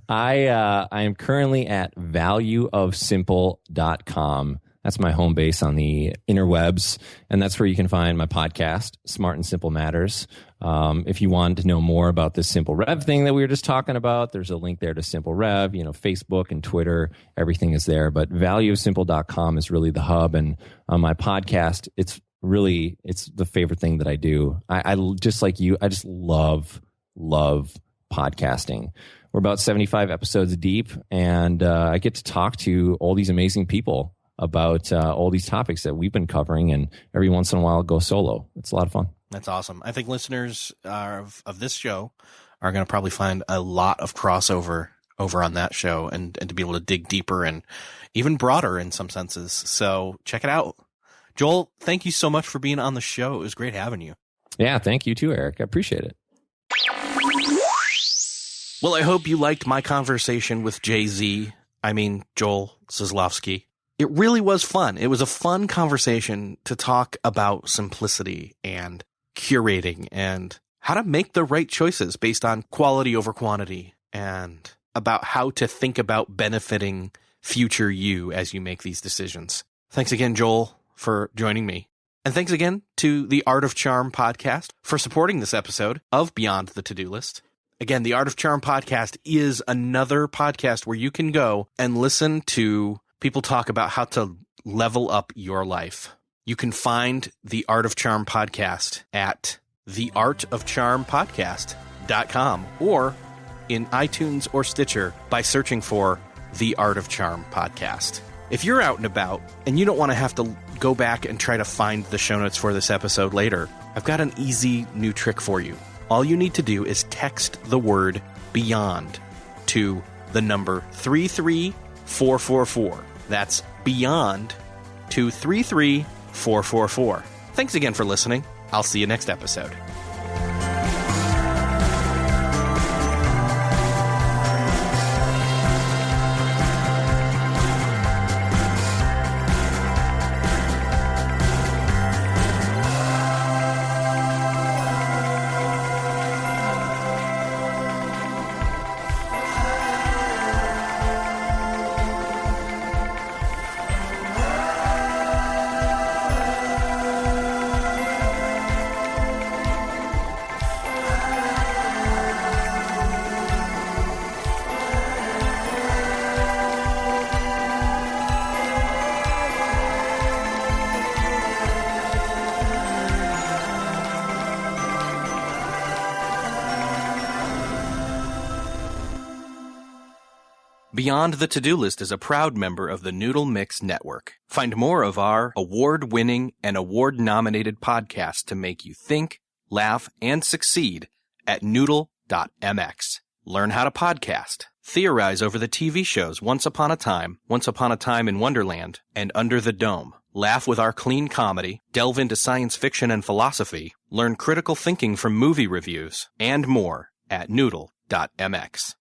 I am currently at valueofsimple.com. That's my home base on the interwebs, and that's where you can find my podcast, Smart and Simple Matters. If you want to know more about this Simple Rev thing that we were just talking about, there's a link there to Simple Rev. Facebook and Twitter, everything is there. But valueofsimple.com is really the hub, and on my podcast, it's the favorite thing that I do. I just like you, I just love podcasting. We're about 75 episodes deep, and I get to talk to all these amazing people about all these topics that we've been covering, and every once in a while go solo. It's a lot of fun. That's awesome. I think listeners of this show are going to probably find a lot of crossover over on that show and to be able to dig deeper and even broader in some senses. So check it out. Joel, thank you so much for being on the show. It was great having you. Yeah, thank you too, Eric. I appreciate it. Well, I hope you liked my conversation with Joel Zaslofsky. It really was fun. It was a fun conversation to talk about simplicity and curating and how to make the right choices based on quality over quantity, and about how to think about benefiting future you as you make these decisions. Thanks again, Joel, for joining me. And thanks again to the Art of Charm podcast for supporting this episode of Beyond the To-Do List. Again, the Art of Charm podcast is another podcast where you can go and listen to people talk about how to level up your life. You can find the Art of Charm podcast at theartofcharmpodcast.com or in iTunes or Stitcher by searching for The Art of Charm podcast. If you're out and about and you don't want to have to go back and try to find the show notes for this episode later, I've got an easy new trick for you. All you need to do is text the word BEYOND to the number 33444. That's BEYOND to 33444. Thanks again for listening. I'll see you next episode. Beyond the To-Do List is a proud member of the Noodle.mx Network. Find more of our award-winning and award-nominated podcasts to make you think, laugh, and succeed at Noodle.mx. Learn how to podcast, theorize over the TV shows Once Upon a Time in Wonderland, and Under the Dome. Laugh with our clean comedy, delve into science fiction and philosophy, learn critical thinking from movie reviews, and more at Noodle.mx.